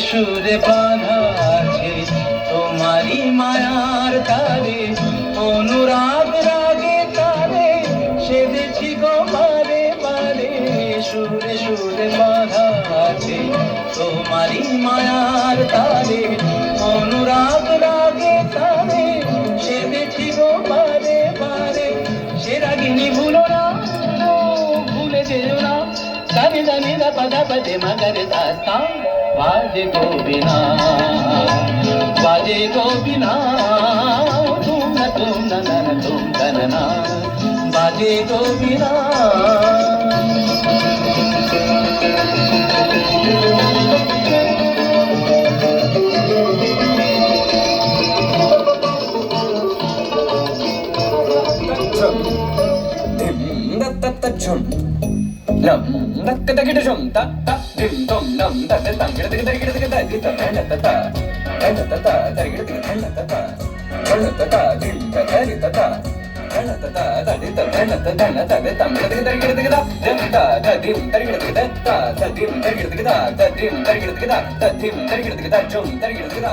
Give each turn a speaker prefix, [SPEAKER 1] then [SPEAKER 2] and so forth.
[SPEAKER 1] সুরে বাঁধা আছে তোমারই মায়ার তারে, অনুরাগ রাগে তারে সেধেছি গো বারে বারে। সুরে সুরে বাঁধা আছে তোমারই মায়ার তারে, অনুরাগ রাগে তারে সেধেছি গো বারে বারে। সে রাগিনী ভুলো না, ভুলে যেও না, সানি জানি দা পদা পদে মগরে দাস্তা। বাজে গোবিনা, বাজে গোবিনা, তুম না তুম না না না তুম না না, বাজে গোবিনা।
[SPEAKER 2] Chum, num, duck the get a jump, tap, tap, dim, dum, num, that the tongue, get the hand at the ta, and at the ta, get the hand at the ta, and at the ta, dim, the head at the ta, and at the ta, that is the hand at the tan at the tongue, get the dim, the dim, the dim, the dim, jump, get the